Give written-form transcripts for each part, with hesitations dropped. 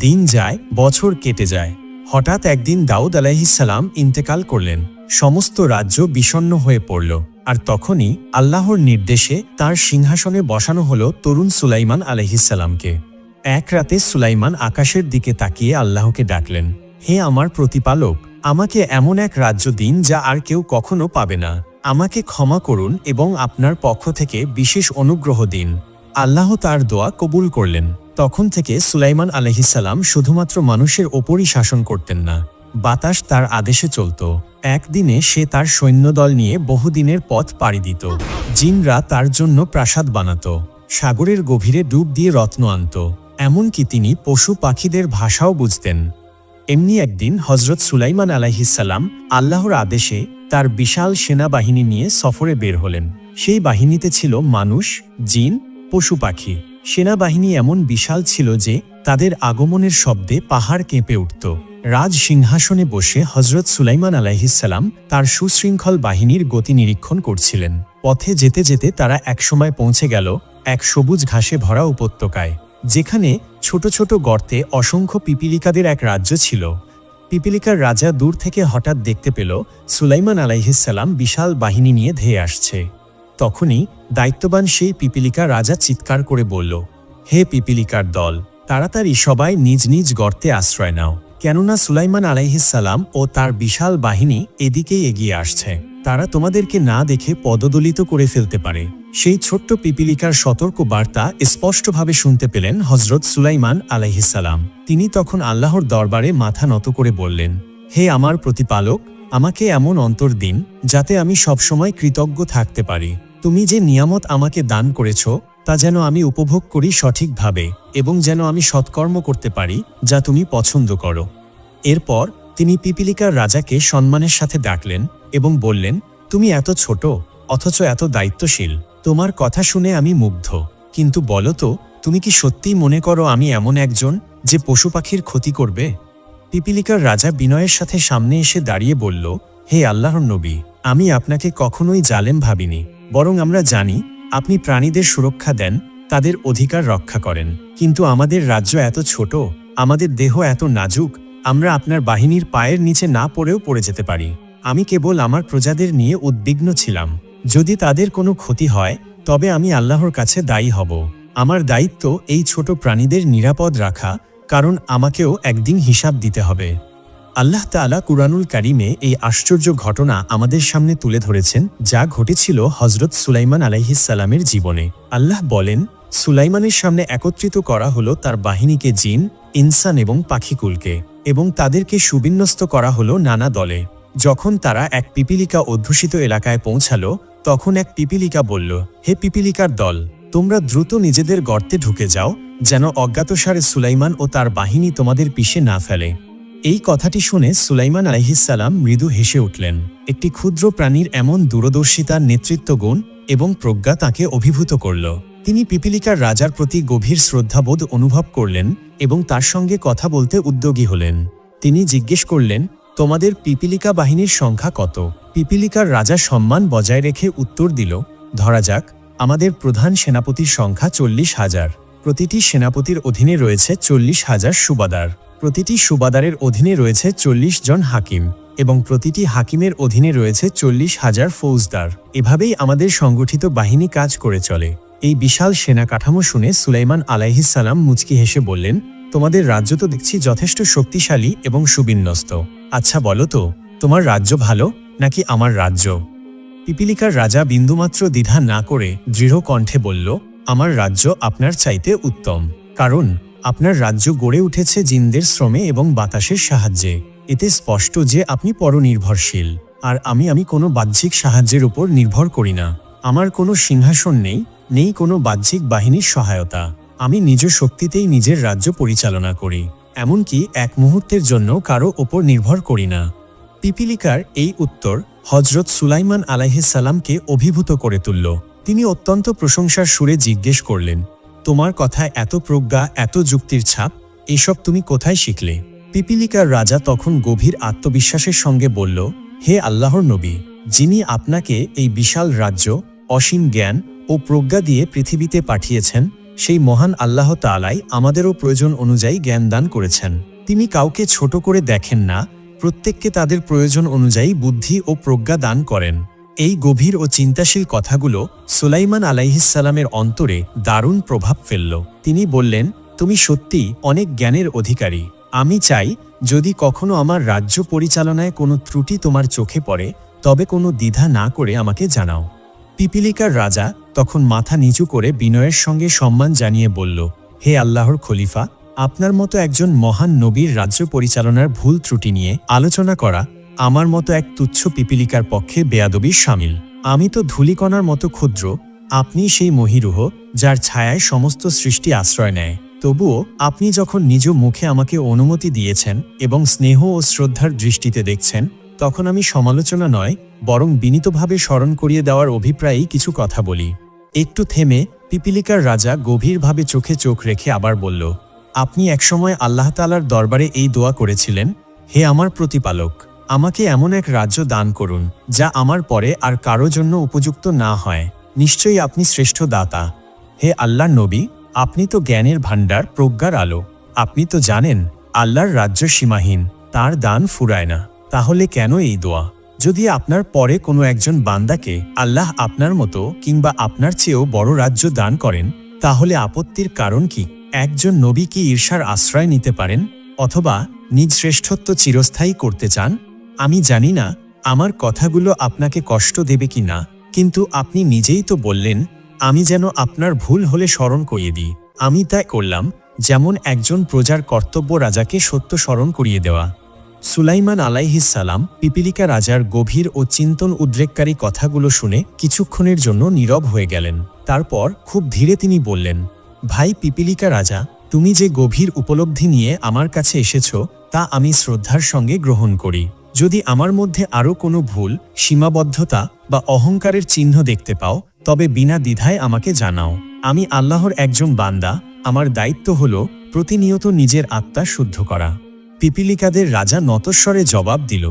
দিন যায়, বছর কেটে যায়। হঠাৎ একদিন দাউদ আলাইহিসসালাম ইন্তেকাল করলেন। সমস্ত রাজ্য বিষণ্ণ হয়ে পড়ল। আর তখনই আল্লাহর নির্দেশে তার সিংহাসনে বসানো হলো তরুণ সুলাইমান আলাইহিসসালামকে। এক রাতে সুলাইমান আকাশের দিকে তাকিয়ে আল্লাহকে ডাকলেন, হে আমার প্রতিপালক, আমাকে এমন এক রাজ্য দিন যা আর কেউ কখনো পাবে না। আমাকে ক্ষমা করুন এবং আপনার পক্ষ থেকে বিশেষ অনুগ্রহ দিন। আল্লাহ তার দোয়া কবুল করলেন। তখন থেকে সুলাইমান আলাইহিসসালাম শুধুমাত্র মানুষের ওপরই শাসন করতেন না, বাতাস তার আদেশে চলত। একদিনে সে তার সৈন্যদল নিয়ে বহুদিনের পথ পাড়ি দিত। জিনরা তার জন্য প্রাসাদ বানাত, সাগরের গভীরে ডুব দিয়ে রত্ন আনত, এমনকি তিনি পশু পাখিদের ভাষাও বুঝতেন। এমনি একদিন হজরত সুলাইমান আলাইহিসসালাম আল্লাহর আদেশে তার বিশাল সেনাবাহিনী নিয়ে সফরে বের হলেন। সেই বাহিনীতে ছিল মানুষ, জিন, পশু পাখি। সেনাবাহিনী এমন বিশাল ছিল যে তাদের আগমনের শব্দে পাহাড় কেঁপে উঠত। রাজ সিংহাসনে বসে হজরত সুলাইমান আলাইহিসসালাম তার সুশৃঙ্খল বাহিনীর গতি নিরীক্ষণ করছিলেন। পথে যেতে যেতে তারা একসময় পৌঁছে গেল এক সবুজ ঘাসে ভরা উপত্যকায়, যেখানে ছোট ছোট গর্তে অসংখ্য পিপিলিকাদের এক রাজ্য ছিল। পিপিলিকার রাজা দূর থেকে হঠাৎ দেখতে পেল সুলাইমান আলাইহিসসালাম বিশাল বাহিনী নিয়ে ধেয়ে আসছে। তখনই দায়িত্ববান সেই পিপিলিকা রাজা চিৎকার করে বলল, হে পিপিলিকার দল, তাড়াতাড়ি সবাই নিজ নিজ গর্তে আশ্রয় নাও, কেননা সুলাইমান আলাইহিসসালাম ও তার বিশাল বাহিনী এদিকেই এগিয়ে আসছে। তারা তোমাদেরকে না দেখে পদদলিত করে ফেলতে পারে। সেই ছোট্ট পিপিলিকার সতর্ক বার্তা স্পষ্টভাবে শুনতে পেলেন হজরত সুলাইমান আলাইহিসসালাম। তিনি তখন আল্লাহর দরবারে মাথা নত করে বললেন, হে আমার প্রতিপালক, আমাকে এমন অন্তর দিন যাতে আমি সবসময় কৃতজ্ঞ থাকতে পারি। তুমি যে নিয়ামত আমাকে দান করেছ তা যেন আমি উপভোগ করি সঠিকভাবে, এবং যেন আমি সৎকর্ম করতে পারি যা তুমি পছন্দ করো। এরপর তিনি পিপিলিকার রাজাকে সম্মানের সাথে ডাকলেন এবং বললেন, তুমি এত ছোট অথচ এত দায়িত্বশীল, তোমার কথা শুনে আমি মুগ্ধ। কিন্তু বলো তো, তুমি কি সত্যিই মনে করো আমি এমন একজন যে পশু পাখির ক্ষতি করবে? পিপিলিকার রাজা বিনয়ের সাথে সামনে এসে দাঁড়িয়ে বলল, হে আল্লাহর নবী, আমি আপনাকে কখনোই জালেম ভাবিনি, বরং আমরা জানি আপনি প্রাণীদের সুরক্ষা দেন, তাদের অধিকার রক্ষা করেন। কিন্তু আমাদের রাজ্য এত ছোট, আমাদের দেহ এত নাজুক, আমরা আপনার বাহিনীর পায়ের নিচে না পড়েও পড়ে যেতে পারি। আমি কেবল আমার প্রজাদের নিয়ে উদ্বিগ্ন ছিলাম। যদি তাদের কোনো ক্ষতি হয় তবে আমি আল্লাহর কাছে দায়ী হব। আমার দায়িত্ব এই ছোট প্রাণীদের নিরাপদ রাখা, কারণ আমাকেও একদিন হিসাব দিতে হবে। আল্লাহ তাআলা কুরআনুল কারীমে এই আশ্চর্য ঘটনা আমাদের সামনে তুলে ধরেছেন, যা ঘটেছিল হজরত সুলাইমান আলাইহিসসালামের জীবনে। আল্লাহ বলেন, সুলাইমানের সামনে একত্রিত করা হলো তার বাহিনীকে, জিন, ইনসান এবং পাখিকুলকে, এবং তাদেরকে সুবিন্যস্ত করা হলো নানা দলে। যখন তারা এক পিপিলিকা অধ্যুষিত এলাকায় পৌঁছালো, তখন এক পিপিলিকা বলল, হে পিপিলিকার দল, তোমরা দ্রুত নিজেদের গর্তে ঢুকে যাও, যেন অজ্ঞাতসারে সুলাইমান ও তার বাহিনী তোমাদের পিষে না ফেলে। এই কথাটি শুনে সুলাইমান আলাইহিসসালাম মৃদু হেসে উঠলেন। একটি ক্ষুদ্র প্রাণীর এমন দূরদর্শিতার নেতৃত্বগুণ এবং প্রজ্ঞা তাকে অভিভূত করল। তিনি পিপিলিকার রাজার প্রতি গভীর শ্রদ্ধাবোধ অনুভব করলেন এবং তার সঙ্গে কথা বলতে উদ্যোগী হলেন। তিনি জিজ্ঞেস করলেন, তোমাদের পিপিলিকা বাহিনীর সংখ্যা কত? পিপিলিকার রাজা সম্মান বজায় রেখে উত্তর দিল, ধরা যাক আমাদের প্রধান সেনাপতির সংখ্যা 40,000। প্রতিটি সেনাপতির অধীনে রয়েছে 40,000 সুবাদার। প্রতিটি সুবাদারের অধীনে রয়েছে 40 জন হাকিম, এবং প্রতিটি হাকিমের অধীনে রয়েছে 40,000 ফৌজদার। এভাবেই আমাদের সংগঠিত বাহিনী কাজ করে চলে। এই বিশাল সেনা কাঠামো শুনে সুলাইমান আলাইহিসসালাম মুচকি হেসে বললেন, তোমাদের রাজ্য তো দেখছি যথেষ্ট শক্তিশালী এবং সুবিন্যস্ত। আচ্ছা বলো তো, তোমার রাজ্য ভালো নাকি আমার রাজ্য? পিপিলিকার রাজা বিন্দুমাত্র দ্বিধা না করে দৃঢ় কণ্ঠে বলল, আমার রাজ্য আপনার চাইতে উত্তম, কারণ আপনার রাজ্য গড়ে উঠেছে জিনদের শ্রমে এবং বাতাসের সাহায্যে। এতে স্পষ্ট যে আপনি পরনির্ভরশীল, আর আমি কোনো বাহ্যিক সাহায্যের উপর নির্ভর করি না। আমার কোনো সিংহাসন নেই কোনো বাহ্যিক বাহিনীর সহায়তা। আমি নিজ শক্তিতেই নিজের রাজ্য পরিচালনা করি, এমনকি এক মুহূর্তের জন্য কারো ওপর নির্ভর করি না। পিপিলিকার এই উত্তর হজরত সুলাইমান আলাইহিসসালামকে অভিভূত করে তুলল। তিনি অত্যন্ত প্রশংসার সুরে জিজ্ঞেস করলেন, তোমার কথায় এত প্রজ্ঞা, এত যুক্তির ছাপ, এসব তুমি কোথায় শিখলে? পিপিলিকার রাজা তখন গভীর আত্মবিশ্বাসের সঙ্গে বলল, হে আল্লাহর নবী, যিনি আপনাকে এই বিশাল রাজ্য, অসীম জ্ঞান ও প্রজ্ঞা দিয়ে পৃথিবীতে পাঠিয়েছেন, সেই মহান আল্লাহ তাআলাই আমাদেরও প্রয়োজন অনুযায়ী জ্ঞান দান করেছেন। তিনি কাউকে ছোট করে দেখেন না, প্রত্যেককে তাদের প্রয়োজন অনুযায়ী বুদ্ধি ও প্রজ্ঞা দান করেন। এই গভীর ও চিন্তাশীল কথাগুলো সুলাইমান আলাইহিসসালামের অন্তরে দারুণ প্রভাব ফেলল। তিনি বললেন, তুমি সত্যিই অনেক জ্ঞানের অধিকারী। আমি চাই যদি কখনো আমার রাজ্য পরিচালনায় কোনো ত্রুটি তোমার চোখে পড়ে তবে কোনো দ্বিধা না করে আমাকে জানাও। পিপিলিকার রাজা তখন মাথা নিচু করে বিনয়ের সঙ্গে সম্মান জানিয়ে বলল, হে আল্লাহর খলিফা, আপনার মতো একজন মহান নবীর রাজ্য পরিচালনার ভুল ত্রুটি নিয়ে আলোচনা করা আমার মতো এক তুচ্ছ পিপিলিকার পক্ষে বেয়াদবির শামিল। আমি তো ধূলিকণার মতো ক্ষুদ্র, আপনি সেই মহিরুহ যার ছায়ায় সমস্ত সৃষ্টি আশ্রয় নেয়। তবুও আপনি যখন নিজ মুখে আমাকে অনুমতি দিয়েছেন এবং স্নেহ ও শ্রদ্ধার দৃষ্টিতে দেখছেন, তখন আমি সমালোচনা নয় বরং বিনীতভাবে স্মরণ করিয়ে দেওয়ার অভিপ্রায়েই কিছু কথা বলি। একটু থেমে পিপিলিকার রাজা গভীরভাবে চোখে চোখ রেখে আবার বলল, আপনি একসময় আল্লাহ তাআলার দরবারে এই দোয়া করেছিলেন, হে আমার প্রতিপালক, আমাকে এমন এক রাজ্য দান করুন যা আমার পরে আর কারো জন্য উপযুক্ত না হয়। নিশ্চয়ই আপনি শ্রেষ্ঠ দাতা। হে আল্লাহর নবী, আপনি তো জ্ঞানের ভাণ্ডার, প্রজ্ঞার আলো। আপনি তো জানেন আল্লাহর রাজ্য সীমাহীন, তার দান ফুরায় না। তাহলে কেন এই দোয়া? যদি আপনার পরে কোনো একজন বান্দাকে আল্লাহ আপনার মতো কিংবা আপনার চেয়েও বড় রাজ্য দান করেন, তাহলে আপত্তির কারণ কি? একজন নবী কি ঈর্ষার আশ্রয় নিতে পারেন অথবা নিজ শ্রেষ্ঠত্ব চিরস্থায়ী করতে চান? আমি জানি না আমার কথাগুলো আপনাকে কষ্ট দেবে কি না, কিন্তু আপনি নিজেই তো বললেন আমি যেন আপনার ভুল হলে স্মরণ করিয়ে দিই। আমি তাই করলাম, যেমন একজন প্রজার কর্তব্য রাজাকে সত্য স্মরণ করিয়ে দেওয়া। সুলাইমান আলাইহিসসালাম পিপিলিকা রাজার গভীর ও চিন্তন উদ্রেককারী কথাগুলো শুনে কিছুক্ষণের জন্য নীরব হয়ে গেলেন। তারপর খুব ধীরে তিনি বললেন, ভাই পিপিলিকা রাজা, তুমি যে গভীর উপলব্ধি নিয়ে আমার কাছে এসেছ তা আমি শ্রদ্ধার সঙ্গে গ্রহণ করি। যদি আমার মধ্যে আরও কোনো ভুল, সীমাবদ্ধতা বা অহংকারের চিহ্ন দেখতে পাও তবে বিনা দ্বিধায় আমাকে জানাও। আমি আল্লাহর একজন বান্দা, আমার দায়িত্ব হল প্রতিনিয়ত নিজের আত্মা শুদ্ধ করা। পিপিলিকাদের রাজা নতস্বরে জবাব দিল,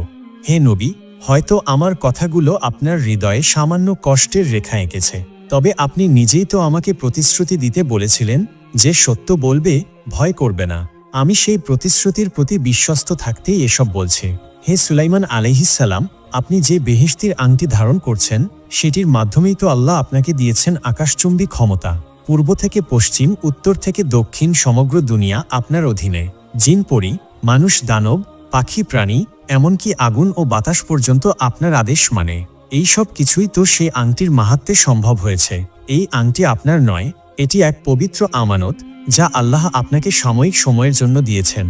হে নবী, হয়তো আমার কথাগুলো আপনার হৃদয়ে সামান্য কষ্টের রেখা এঁকেছে, তবে আপনি নিজেই তো আমাকে প্রতিশ্রুতি দিতে বলেছিলেন যে সত্য বলবে, ভয় করবে না। আমি সেই প্রতিশ্রুতির প্রতি বিশ্বস্ত থাকতেই এসব বলছি। হে সুলাইমান আলাইহিসসালাম, আপনি যে বেহেশতির আংটি ধারণ করছেন সেটির মাধ্যমেই তো আল্লাহ আপনাকে দিয়েছেন আকাশচুম্বী ক্ষমতা। পূর্ব থেকে পশ্চিম, উত্তর থেকে দক্ষিণ সমগ্র দুনিয়া আপনার অধীনে। জিন পরি, মানুষ, দানব, পাখি, প্রাণী, এমনকি আগুন ও বাতাস পর্যন্ত আপনার আদেশ মানে। এই সব কিছুই তো সেই আংটির মাহাত্ম্যে সম্ভব হয়েছে। এই আংটি আপনার নয়, এটি এক পবিত্র আমানত যা আল্লাহ আপনাকে সাময়িক সময়ের জন্য দিয়েছেন।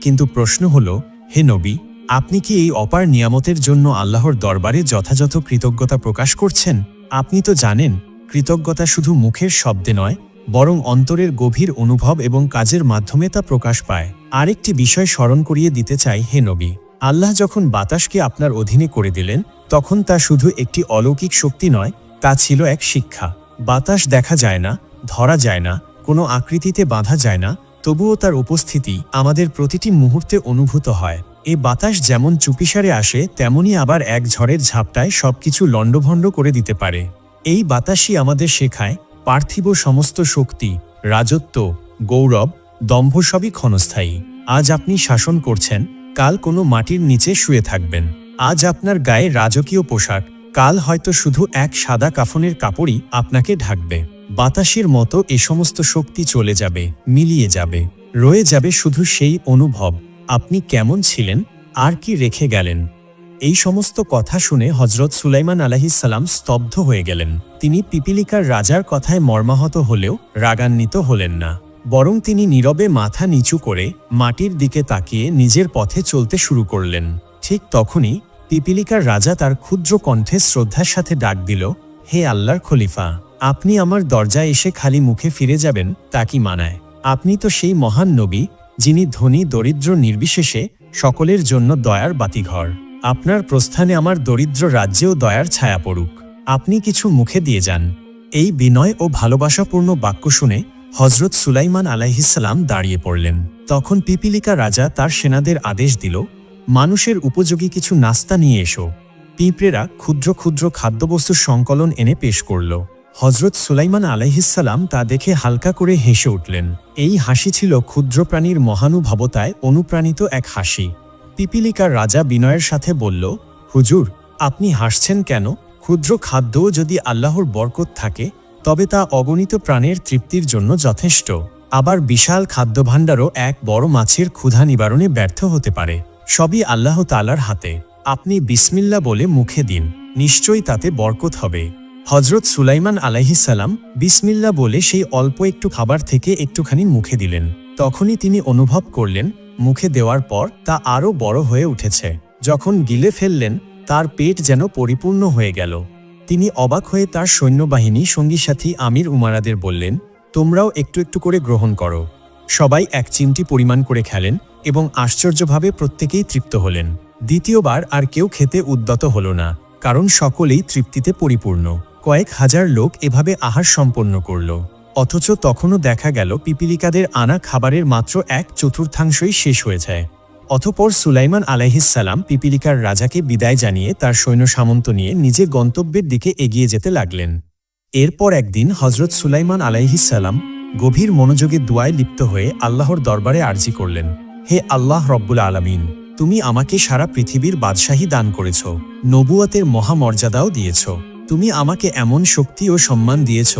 কিন্তু প্রশ্ন হল, হে নবী, আপনি কি এই অপার নিয়ামতের জন্য আল্লাহর দরবারে যথাযথ কৃতজ্ঞতা প্রকাশ করছেন? আপনি তো জানেন কৃতজ্ঞতা শুধু মুখের শব্দে নয় বরং অন্তরের গভীর অনুভব এবং কাজের মাধ্যমে তা প্রকাশ পায়। আরেকটি বিষয় স্মরণ করিয়ে দিতে চাই, হে নবী, আল্লাহ যখন বাতাসকে আপনার অধীনে করে দিলেন তখন তা শুধু একটি অলৌকিক শক্তি নয়, তা ছিল এক শিক্ষা। বাতাস দেখা যায় না, ধরা যায় না, কোনো আকৃতিতে বাঁধা যায় না, তবুও তার উপস্থিতি আমাদের প্রতিটি মুহূর্তে অনুভূত হয়। এই বাতাস যেমন চুপিসারে আসে তেমনি আবার এক ঝড়ের ঝাপটায় সবকিছু লণ্ডভণ্ড করে দিতে পারে। এই বাতাসই আমাদের শেখায় পার্থিব সমস্ত শক্তি, রাজত্ব, গৌরব, দম্ভ সবই ক্ষণস্থায়ী। আজ আপনি শাসন করছেন, কাল কোনো মাটির নিচে শুয়ে থাকবেন। আজ আপনার গায়ে রাজকীয় পোশাক, কাল হয়তো শুধু এক সাদা কাফনের কাপড়ই আপনাকে ঢাকবে। বাতাসের মতো এ সমস্ত শক্তি চলে যাবে, মিলিয়ে যাবে, রয়ে যাবে শুধু সেই অনুভব আপনি কেমন ছিলেন আর কি রেখে গেলেন। এই সমস্ত কথা শুনে হযরত সুলাইমান আলাইহিসসালাম স্তব্ধ হয়ে গেলেন। তিনি পিপিলিকার রাজার কথায় মর্মাহত হলেও রাগান্বিত হলেন না, বরং তিনি নীরবে মাথা নিচু করে মাটির দিকে তাকিয়ে নিজের পথে চলতে শুরু করলেন। ঠিক তখনই পিপিলিকার রাজা তার ক্ষুদ্র কণ্ঠে শ্রদ্ধার সাথে ডাক দিল, হে আল্লাহর খলিফা, আপনি আমার দরজায় এসে খালি মুখে ফিরে যাবেন তা কি মানায়? আপনি তো সেই মহান নবী যিনি ধনী দরিদ্র নির্বিশেষে সকলের জন্য দয়ার বাতিঘর। আপনার প্রস্থানে আমার দরিদ্র রাজ্যেও দয়ার ছায়া পড়ুক। আপনি কিছু মুখে দিয়ে যান। এই বিনয় ও ভালোবাসাপূর্ণ বাক্য শুনে হযরত সুলাইমান আলাইহিসসালাম দাঁড়িয়ে পড়লেন। তখন পিপিলিকা রাজা তার সেনাদের আদেশ দিল, মানুষের উপযোগী কিছু নাস্তা নিয়ে এসো। পিঁপড়েরা ক্ষুদ্র ক্ষুদ্র খাদ্যবস্তুর সংকলন এনে পেশ করল। হজরত সুলাইমান আলাইহিসসালাম তা দেখে হালকা করে হেসে উঠলেন। এই হাসি ছিল ক্ষুদ্র প্রাণীর মহানুভবতায় অনুপ্রাণিত এক হাসি। পিপিলিকার রাজা বিনয়ের সাথে বলল, হুজুর, আপনি হাসছেন কেন? ক্ষুদ্র খাদ্যও যদি আল্লাহর বরকত থাকে তবে তা অগণিত প্রাণের তৃপ্তির জন্য যথেষ্ট। আবার বিশাল খাদ্যভাণ্ডারও এক বড় মাছের ক্ষুধা নিবারণে ব্যর্থ হতে পারে। সবই আল্লাহ তাআলার হাতে। আপনি বিসমিল্লাহ বলে মুখে দিন, নিশ্চয়ই তাতে বরকত হবে। হজরত সুলাইমান আলাইহিসসালাম বিসমিল্লাহ বলে সেই অল্প একটু খাবার থেকে একটুখানি মুখে দিলেন। তখনই তিনি অনুভব করলেন মুখে দেওয়ার পর তা আরও বড় হয়ে উঠেছে। যখন গিলে ফেললেন তার পেট যেন পরিপূর্ণ হয়ে গেল। তিনি অবাক হয়ে তার সৈন্যবাহিনী সঙ্গী সাথী আমির উমারাদের বললেন, তোমরাও একটু একটু করে গ্রহণ করো। সবাই এক চিমটি পরিমাণ করে খেলেন এবং আশ্চর্যভাবে প্রত্যেকেই তৃপ্ত হলেন। দ্বিতীয়বার আর কেউ খেতে উদ্যত হল না, কারণ সকলেই তৃপ্তিতে পরিপূর্ণ। কয়েক হাজার লোক এভাবে আহার সম্পন্ন করল। অথচ তখনও দেখা গেল পিপিলিকাদের আনা খাবারের মাত্র 1/4 শেষ হয়ে যায়। অতঃপর সুলাইমান আলাইহিসসালাম পিপিলিকার রাজাকে বিদায় জানিয়ে তার সৈন্য সামন্ত নিয়ে নিজের গন্তব্যের দিকে এগিয়ে যেতে লাগলেন। এরপর একদিন হজরত সুলাইমান আলাইহিসসালাম গভীর মনোযোগে দুয়ায় লিপ্ত হয়ে আল্লাহর দরবারে আরজি করলেন, হে আল্লাহ রব্বুল আলামিন, তুমি আমাকে সারা পৃথিবীর বাদশাহী দান করেছ, নবুয়তের মহামর্যাদাও দিয়েছ। তুমি আমাকে এমন শক্তি ও সম্মান দিয়েছ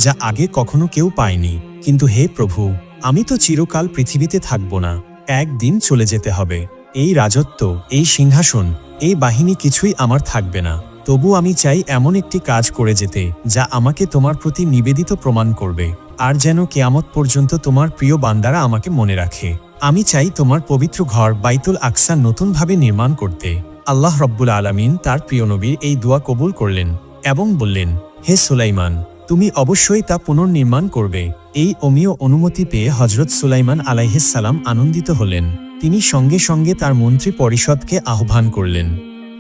যা আগে কখনো কেউ পায়নি। কিন্তু হে প্রভু, আমি তো চিরকাল পৃথিবীতে থাকব না, একদিন চলে যেতে হবে। এই রাজত্ব, এই সিংহাসন, এই বাহিনী কিছুই আমার থাকবে না। তবু আমি চাই এমন একটি কাজ করে যেতে যা আমাকে তোমার প্রতি নিবেদিত প্রমাণ করবে, আর যেন কিয়ামত পর্যন্ত তোমার প্রিয় বান্দারা আমাকে মনে রাখে। আমি চাই তোমার পবিত্র ঘর বাইতুল আকসা নতুনভাবে নির্মাণ করতে। আল্লাহ রব্বুল আলামিন তার প্রিয় নবীর এই দোয়া কবুল করলেন এবং বললেন, হে সুলাইমান, তুমি অবশ্যই তা পুনর্নির্মাণ করবে। এই অমীয় অনুমতি পেয়ে হজরত সুলাইমান আলাইহিসসালাম আনন্দিত হলেন। তিনি সঙ্গে সঙ্গে তার মন্ত্রী পরিষদকে আহ্বান করলেন।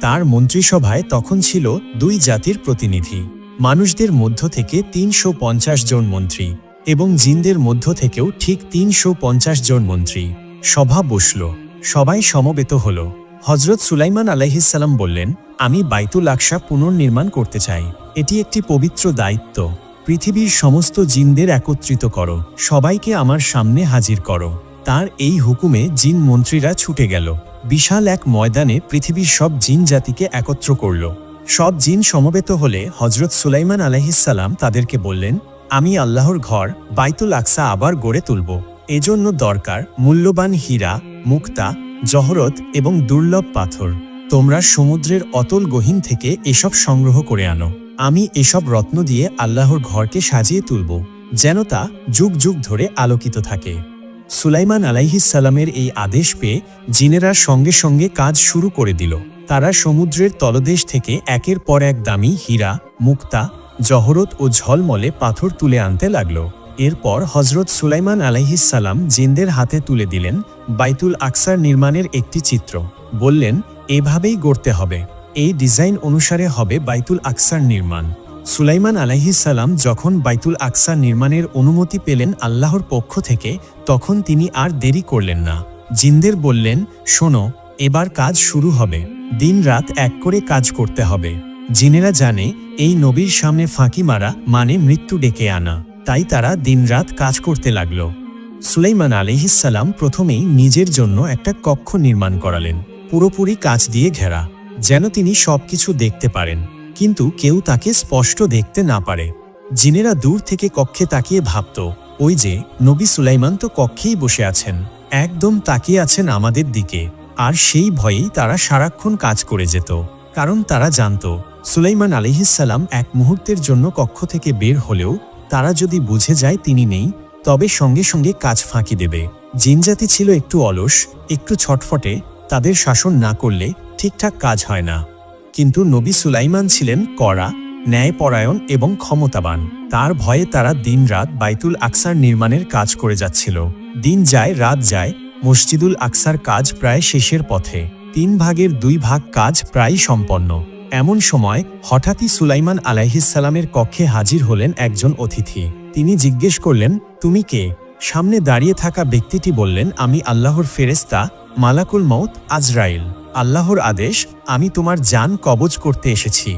তার মন্ত্রিসভায় তখন ছিল 2 জাতির প্রতিনিধি। মানুষদের মধ্য থেকে 350 জন মন্ত্রী এবং জিনদের মধ্য থেকেও ঠিক 350 জন মন্ত্রী। সভা বসল, সবাই সমবেত হল। হজরত সুলাইমান আলাইহিসসালাম বললেন, আমি বাইতুল আকসা পুনর্নির্মাণ করতে চাই। এটি একটি পবিত্র দায়িত্ব। পৃথিবীর সমস্ত জিনদের একত্রিত করো, সবাইকে আমার সামনে হাজির করো। তার এই হুকুমে জিন মন্ত্রীরা ছুটে গেল। বিশাল এক ময়দানে পৃথিবীর সব জিন জাতিকে একত্র করল। সব জিন সমবেত হলে হজরত সুলাইমান আলাইহিসসালাম তাদেরকে বললেন, আমি আল্লাহর ঘর বাইতুল আকসা আবার গড়ে তুলব। এজন্য দরকার মূল্যবান হীরা, মুক্তা, জহরত এবং দুর্লভ পাথর। তোমরা সমুদ্রের অতল গহীন থেকে এসব সংগ্রহ করে আনো। আমি এসব রত্ন দিয়ে আল্লাহর ঘরকে সাজিয়ে তুলব, যেন তা যুগ যুগ ধরে আলোকিত থাকে। সুলাইমান আলাইহিসসালামের এই আদেশ পেয়ে জিনেরা সঙ্গে সঙ্গে কাজ শুরু করে দিল। তারা সমুদ্রের তলদেশ থেকে একের পর এক দামি হীরা, মুক্তা, জহরত ও ঝলমলে পাথর তুলে আনতে লাগল। এরপর হজরত সুলাইমান আলাইহিসসালাম জিনদের হাতে তুলে দিলেন বাইতুল আকসার নির্মাণের একটি চিত্র। বললেন, এভাবেই গড়তে হবে, এই ডিজাইন অনুসারে হবে বাইতুল আকসার নির্মাণ। সুলাইমান আলাইহিসসালাম যখন বাইতুল আকসা নির্মাণের অনুমতি পেলেন আল্লাহর পক্ষ থেকে, তখন তিনি আর দেরি করলেন না। জিনদের বললেন, শোনো, এবার কাজ শুরু হবে। দিন রাত এক করে কাজ করতে হবে। জিনেরা জানে এই নবীর সামনে ফাঁকি মারা মানে মৃত্যু ডেকে আনা, তাই তারা দিনরাত কাজ করতে লাগল। সুলাইমান আলাইহিসসালাম প্রথমেই নিজের জন্য একটা কক্ষ নির্মাণ করালেন, পুরোপুরি কাঁচ দিয়ে ঘেরা, যেন তিনি সবকিছু দেখতে পারেন, কিন্তু কেউ তাকে স্পষ্ট দেখতে না পারে। জিনেরা দূর থেকে কক্ষে তাকিয়ে ভাবত, ওই যে নবী সুলাইমান তো কক্ষেই বসে আছেন, একদম তাকিয়ে আছেন আমাদের দিকে। আর সেই ভয়েই তারা সারাক্ষণ কাজ করে যেত, কারণ তারা জানত সুলাইমান আলাইহিসসালাম এক মুহূর্তের জন্য কক্ষ থেকে বের হলেও তারা যদি বুঝে যায় তিনি নেই, তবে সঙ্গে সঙ্গে কাজ ফাঁকি দেবে। জিনজাতি ছিল একটু অলস, একটু ছটফটে, তাদের শাসন না করলে ঠিকঠাক কাজ হয় না। কিন্তু নবী সুলাইমান ছিলেন কড়া, ন্যায়পরায়ণ এবং ক্ষমতাবান। তার ভয়ে তারা দিনরাত বাইতুল আকসার নির্মাণের কাজ করে যাচ্ছিল। দিন যায় রাত যায়, মসজিদুল আকসার কাজ প্রায় শেষের পথে। 3 ভাগের 2 ভাগ কাজ প্রায় সম্পন্ন। এমন সময় হঠাৎই সুলাইমান আলাইহিসসালামের কক্ষে হাজির হলেন একজন অতিথি। তিনি জিজ্ঞেস করলেন, তুমি কে? সামনে দাঁড়িয়ে থাকা ব্যক্তিটি বললেন, আমি আল্লাহর ফেরেশতা মালাকুল মউত আজরাইল। আল্লাহর আদেশ, আমি তোমার জান কবজ করতে এসেছি।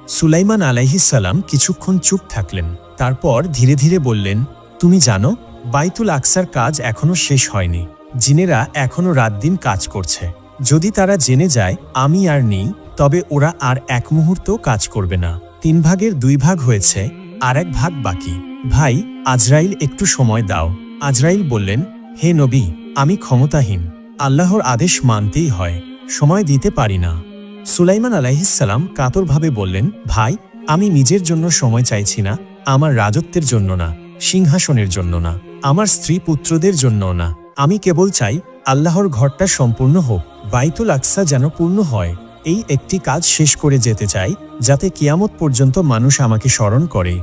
সুলাইমান আলাইহিসসালাম কিছুক্ষণ চুপ থাকলেন। তারপর ধীরে ধীরে বললেন, তুমি জানো, বাইতুল আকসার কাজ এখনো শেষ হয়নি। জিনেরা এখনো রাত দিন কাজ করছে। যদি তারা জেনে যায় আমি আর নেই, তবে ওরা আর এক মুহূর্ত কাজ করবে না। 3 ভাগের 2 ভাগ হয়েছে, আর 1 ভাগ বাকি। ভাই, আজরাইল একটু সময় দাও। আজরাইল বললেন, হে নবী, আমি ক্ষমতাহীন, আল্লাহর আদেশ মানতেই হয়, সময় দিতে পারি না। সুলাইমান আলাইহিসসালাম কাতরভাবে বললেন, ভাই, আমি নিজের জন্য সময় চাইছি না, আমার রাজত্বের জন্য না, সিংহাসনের জন্য না, আমার স্ত্রী পুত্রদের জন্য না। আমি কেবল চাই আল্লাহর ঘরটা সম্পূর্ণ হোক, বাইতুল আকসা যেন পূর্ণ হয়। এই একটি কাজ শেষ করে যেতে চাই, যাতে কিয়ামত পর্যন্ত মানুষ আমাকে স্মরণ করে।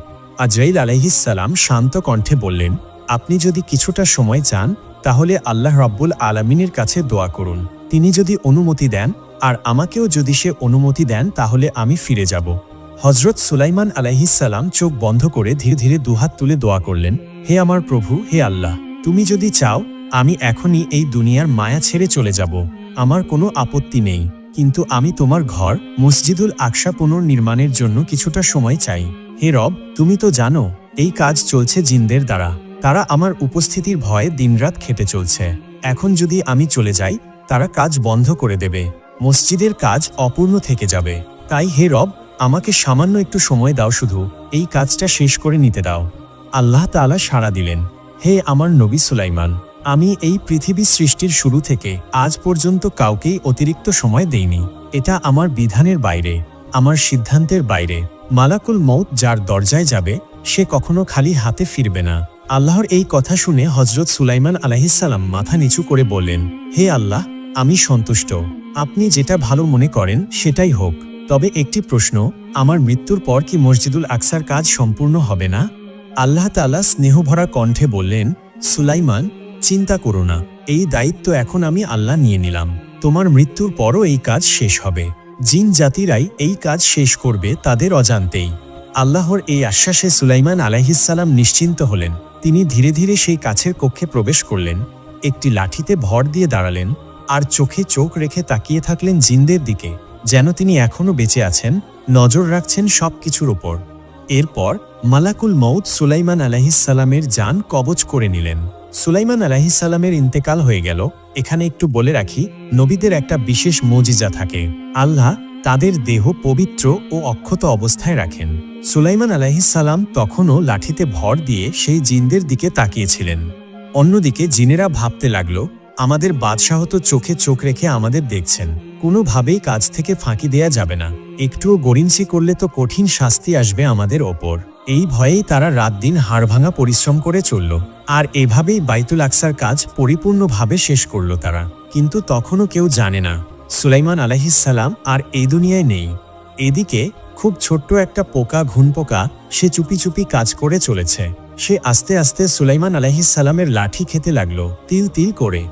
আজরাইল আলাইহিসসালাম শান্ত কণ্ঠে বললেন, আপনি যদি কিছুটা সময় চান তাহলে আল্লাহ রাব্বুল আলামিনের কাছে দোয়া করুন। তিনি যদি অনুমতি দেন আর আমাকেও যদি সে অনুমতি দেন তাহলে আমি ফিরে যাব। হযরত সুলাইমান আলাইহিসসালাম চোখ বন্ধ করে ধীরে ধীরে দুহাত তুলে দোয়া করলেন, হে আমার প্রভু, হে আল্লাহ, তুমি যদি চাও আমি এখনই এই দুনিয়ার মায়া ছেড়ে চলে যাব। আমার কোনো আপত্তি নেই, কিন্তু আমি তোমার ঘর মসজিদুল আকসা পুনর্নির্মাণের জন্য কিছুটা সময় চাই। হে রব, তুমি তো জানো এই কাজ চলছে জিনদের দ্বারা। তারা আমার উপস্থিতির ভয়ে দিনরাত খেটে চলছে। এখন যদি আমি চলে যাই তারা কাজ বন্ধ করে দেবে, মসজিদের কাজ অপূর্ণ থেকে যাবে। তাই হে রব, আমাকে সামান্য একটু সময় দাও, শুধু এই কাজটা শেষ করে নিতে দাও। আল্লাহ তাআলা সাড়া দিলেন, হে আমার নবী সুলাইমান, আমি এই পৃথিবী সৃষ্টির শুরু থেকে আজ পর্যন্ত কাউকেই অতিরিক্ত সময় দেইনি। এটা আমার বিধানের বাইরে, আমার সিদ্ধান্তের বাইরে। মালাকুল মউত যার দরজায় যাবে সে কখনো খালি হাতে ফিরবে না। আল্লাহর এই কথা শুনে হযরত সুলাইমান আলাইহিসসালাম মাথা নিচু করে বললেন, হে আল্লাহ, আমি সন্তুষ্ট, আপনি যেটা ভালো মনে করেন সেটাই হোক। তবে একটি প্রশ্ন, আমার মৃত্যুর পর কি মসজিদুল আকসার কাজ সম্পূর্ণ হবে না? আল্লাহ তাআলা স্নেহভরা কণ্ঠে বললেন, সুলাইমান, চিন্তা করো না, এই দায়িত্ব এখন আমি আল্লাহ নিয়ে নিলাম। তোমার মৃত্যুর পরও এই কাজ শেষ হবে। জিন জাতিরাই এই কাজ শেষ করবে তাদের অজান্তেই। আল্লাহর এই আশ্বাসে সুলাইমান আলাইহিসসালাম নিশ্চিন্ত হলেন। তিনি ধীরে ধীরে সেই কাছের কক্ষে প্রবেশ করলেন, একটি লাঠিতে ভর দিয়ে দাঁড়ালেন, আর চোখে চোখ রেখে তাকিয়ে থাকলেন জিনদের দিকে, যেন তিনি এখনও বেঁচে আছেন, নজর রাখছেন সবকিছুর উপর। এরপর মালাকুল মউত সুলাইমান আলাইহিসসালামের জান কবজ করে নিলেন। সুলাইমান আলাইহিসসালামের ইন্তেকাল হয়ে গেল। এখানে একটু বলে রাখি, নবীদের একটা বিশেষ মুজিজা থাকে, আল্লাহ তাদের দেহ পবিত্র ও অক্ষত অবস্থায় রাখেন। সুলাইমান আলাইহিসসালাম তখনও লাঠিতে ভর দিয়ে সেই জিনদের দিকে তাকিয়েছিলেন। অন্যদিকে জিনেরা ভাবতে লাগলো, আমাদের বাদশাহ তো চোখে চোখ রেখে আমাদের দেখছেন, কোনোভাবেই কাজ থেকে ফাঁকি দেয়া যাবে না, একটুও গড়িমসি করলে তো কঠিন শাস্তি আসবে আমাদের ওপর। এই ভয়েই তারা রাত দিন হাড়ভাঙা পরিশ্রম করে চলল, আর এভাবেই বাইতুল আকসার কাজ পরিপূর্ণভাবে শেষ করল তারা। কিন্তু তখনও কেউ জানে না সুলাইমান আলাইহিসসালাম আর এই দুনিয়ায় নেই। এদিকে খুব ছোট্ট একটা পোকা, ঘুনপোকা, সে চুপি চুপি কাজ করে চলেছে। সে আস্তে আস্তে সুলাইমান আলাইহিসসালামের লাঠি খেতে লাগলো, তিল তিল করে।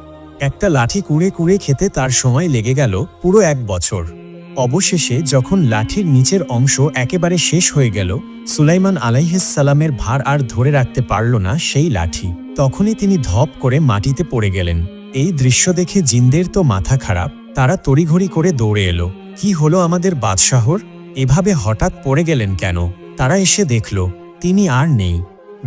একটা লাঠি কুঁড়ে কুঁড়ে খেতে তার সময় লেগে গেল পুরো 1 বছর। অবশেষে যখন লাঠির নিচের অংশ একেবারে শেষ হয়ে গেল, সুলাইমান আলাইহিসসালামের ভার আর ধরে রাখতে পারল না সেই লাঠি। তখনই তিনি ধপ করে মাটিতে পড়ে গেলেন। এই দৃশ্য দেখে জিনদের তো মাথা খারাপ, তারা তড়িঘড়ি করে দৌড়ে এলো। কি হলো আমাদের বাদশাহর, এভাবে হঠাৎ পড়ে গেলেন কেন? তারা এসে দেখল তিনি আর নেই।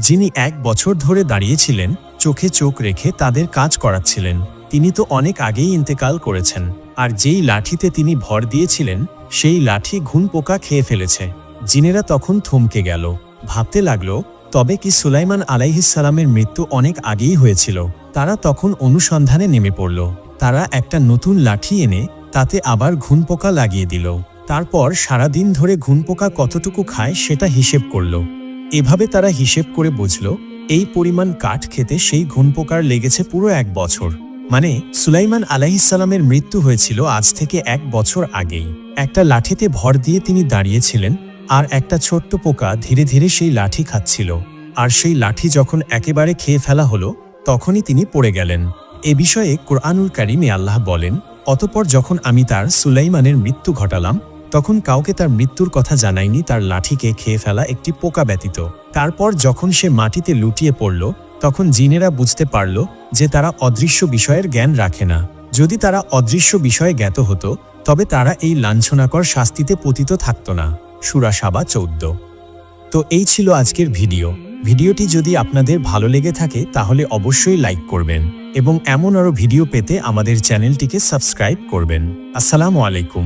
যিনি 1 বছর ধরে দাঁড়িয়েছিলেন, চোখে চোখ রেখে তাদের কাজ করাচ্ছিলেন, তিনি তো অনেক আগেই ইন্তেকাল করেছেন। আর যেই লাঠিতে তিনি ভর দিয়েছিলেন সেই লাঠি ঘুনপোকা খেয়ে ফেলেছে। জিনেরা তখন থমকে গেল, ভাবতে লাগলো, তবে কি সুলাইমান আলাইহিসসালামের মৃত্যু অনেক আগেই হয়েছিল? তারা তখন অনুসন্ধানে নেমে পড়ল। তারা একটা নতুন লাঠি এনে তাতে আবার ঘুনপোকা লাগিয়ে দিল। তারপর সারাদিন ধরে ঘুনপোকা কতটুকু খায় সেটা হিসেব করল। এভাবে তারা হিসেব করে বুঝল, এই পরিমাণ কাঠ খেতে সেই ঘুনপোকার লেগেছে পুরো 1 বছর। মানে সুলাইমান আলাইহিসসালামের মৃত্যু হয়েছিল আজ থেকে 1 বছর আগেই। একটা লাঠিতে ভর দিয়ে তিনি দাঁড়িয়েছিলেন, আর একটা ছোট্ট পোকা ধীরে ধীরে সেই লাঠি খাচ্ছিল। আর সেই লাঠি যখন একেবারে খেয়ে ফেলা হলো, তখনই তিনি পড়ে গেলেন। এ বিষয়ে কুরআনুল কারীমে আল্লাহ বলেন, অতঃপর যখন আমি তার সুলাইমানের মৃত্যু ঘটালাম, তখন কাউকে তার মৃত্যুর কথা জানাইনি, তার লাঠিকে খেয়ে ফেলা একটি পোকা ব্যতীত। তারপর যখন সে মাটিতে লুটিয়ে পড়ল, তখন জিনেরা বুঝতে পারল যে তারা অদৃশ্য বিষয়ের জ্ঞান রাখে না। যদি তারা অদৃশ্য বিষয়ে জ্ঞাত হতো, তবে তারা এই লাঞ্ছনাকর শাস্তিতে পতিত থাকত না। সূরা সাবা 14। তো এই ছিল আজকের ভিডিওটি যদি আপনাদের ভালো লেগে থাকে তাহলে অবশ্যই লাইক করবেন এবং এমন আরও ভিডিও পেতে আমাদের চ্যানেলটিকে সাবস্ক্রাইব করবেন। আসসালামু আলাইকুম।